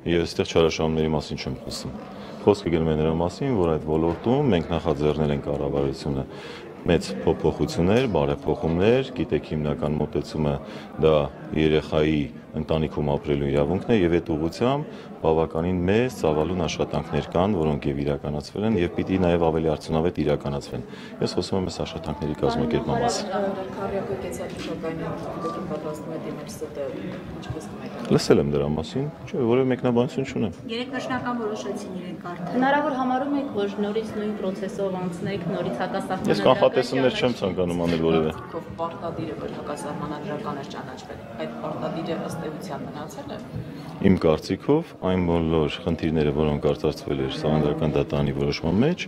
եւ այստեղ չարաշահումների մասին չեմ խոսում։ Խոսքը գնում է նրա մասին, որ այդ ոլորտում մենք նախաձեռնել ենք կառավարությունը մեծ փոփոխություններ, բարեփոխումներ, գիտեք հիմնական մոտեցումը դա երեխայի ընտանիքում ապրելու իրավունքն է եւ այդ ուղղությամբ բավականին մեծ ծավալուն աշխատանքներ կան, որոնք եւ իրականացվել են եւ պիտի նաեւ ավելի արդյունավետ իրականացվեն։ Ես խոսում եմ այս աշխատանքների կազմակերպման մասին։ Լսել եմ դրա մասին, չէ, որևէ մեկնաբանություն չունեմ։ Երեք նշնական որոշեցին իրենք արդեն։ Հնարավոր համարում եք, որ նորից նույն process-ով անցնեք, նորից հակասահմանադրական։ Ես կանխատեսումներ չեմ ցանկանում անել որևէ։ Պարտադիրը որ հակասահմանադրական էր ճանաչվել, այդ պարտադիրը ըստ էության մնացել է։ Իմ կարծիքով այն բոլոր խնդիրները, որոնք արծարծվել էր Սահմանադրական դատարանի որոշման մեջ,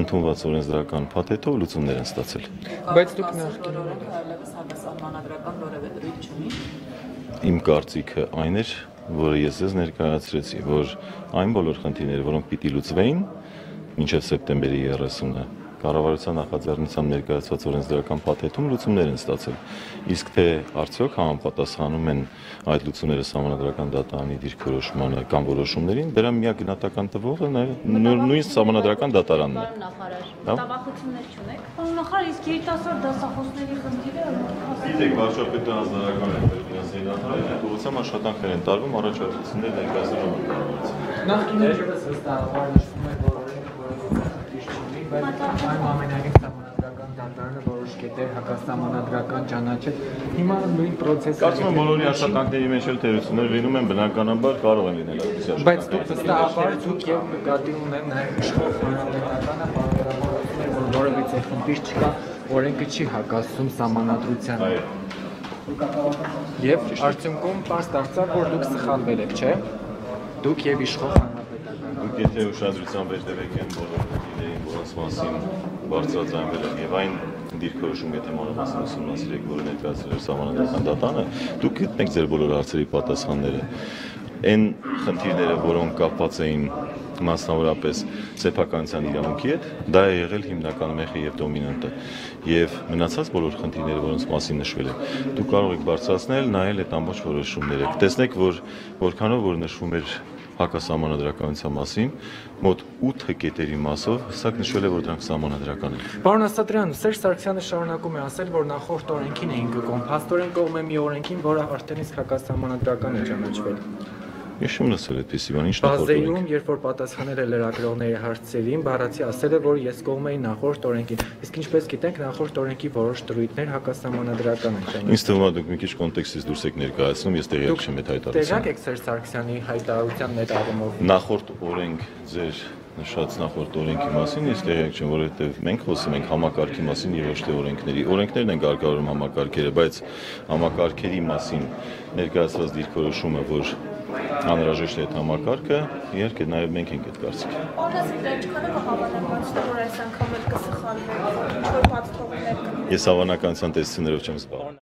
ընդունված օրենսդրական փաթեթով լուծումներ են ստացել։ Բայց դուք նախկինում այլևս հակասահմանադրական որևէ դրույթ չունի։ Իմ կարծիքը այն էր, որը ես ձեզ ներկայացրեցի, որ այն բոլոր խնդիրները, որոնք պիտի լուծվեին մինչև սեպտեմբերի 30-ը, կառավարության նախաձեռնությամբ ներկայացված օրենսդրական փաթեթում լուծումներ են ստացել։ Իսկ թե արդյոք համապատասխանում են այդ լուծումները Սահմանադրական դատարանի դիրքորոշմանը կամ որոշումներին, դրա միակ գնահատական տվողը նույն Սահմանադրական դատարանն է։ Տավախություններ չունեք։ Պարոն նախարար, իսկ երիտասարդ դասախոսների խնդիրը Գիտեք, վարչապետը հանձնարարական է ֆինանսների դատարանը, այդ ուղղությամբ աշխատանքներ են տարվում, առաջարկություններ ներկայացնում են կառավարությանը։ Նախկիներս վստահաբար նշվում է, որ բայց ամենայնիվ Սահմանադրական դատարանը որոշ կետեր հակասահմանադրական ճանաչել։ Հիմա նույն process-ը Կարծում եմ բոլորի աշխատանքների մեջ էլ թերություններ լինում են, բնականաբար կարող են լինել այդպիսի աշխատանքներ։ Բայց դուք վստահաբար դուք եւ նկատի ունեն նաեւ իշխող հանրապետականը բարելավություններ, որ որևիցե խնդիր չկա, օրենքը չի հակասում Սահմանադրությանը։ Եվ արդյունքում պարզ դարձավ, որ դուք սխալվել եք, չէ՞։ Դուք եւ իշխող հանրապետականը։ Դուք եթե ուշադրությամբ վերդեվեք են բոլոր խնդիրներին, որոնց մասին բարձրաձայնվել են եւ այն դիրքորոշում, եթե մանրամասն ուսումնասիրեք, որը ներկայացրել է Սահմանադրական դատարանը, դուք գտնեք ձեր բոլոր հարցերի պատասխանները։ Այն խնդիրները, որոնք կապված էին մասնավորապես սեփականության իրավունքի հետ, դա է եղել հիմնական մեխը եւ դոմինանտը։ Եվ մնացած բոլոր խնդիրները, որոնց մասին նշվել է, դուք կարող եք բարձրացնել, նայել այդ ամբողջ որոշումները։ Տեսնեք, որ որքանով որ նշվում էր հակասահմանադրականության մասին, մոտ 8 կետերի մասով հստակ նշվել է, որ դրանք սահմանադրական են։ Պարոն Ասատրյան, Սերժ Սարգսյանը շարունակում է ասել, որ նախորդ օրենքին էին գկոմ, փաստորեն կողմ է մի օրենքին, որը արդեն իսկ հակասահմանադրական է ճանաչվել։ Ես չեմ լսել այդպիսի բան, ինչ նախորդ Բազեյում, երբ որ պատասխանել է լրագրողների հարցերին, բառացի ասել է, որ ես կողմ էի նախորդ օրենքին։ Իսկ ինչպես գիտենք, նախորդ օրենքի որոշ դրույթներ հակասահմանադրական են ճանաչվել։ Ինձ թվում է դուք մի քիչ կոնտեքստից դուրս եք ներկայացնում, ես տեղյակ չեմ այդ հայտարարությանը։ Տեղյակ եք Սերժ Սարգսյանի հայտարարության այդ առումով։ Նախորդ օրենք ձեր նշած նախորդ օրենքի մասին ես տեղյակ չեմ, որովհետև մենք խոսում ենք համակարգի մասին եւ ոչ թե օրենքների։ Օրենքներն են կարգավորում համակարգերը, բայց համակարգերի մասին ներկայացված դիրքորոշումը, որ անհրաժեշտ է այդ համակարգը, իհարկե նաեւ մենք ենք այդ կարծիքի։ Օրենսդրական չկարողա հավանականացնել, որ այս անգամ էլ կսխալվեք, ինչ որ բաց թողնեք։ Ես հավանականության տեսություններով չեմ զբաղվում։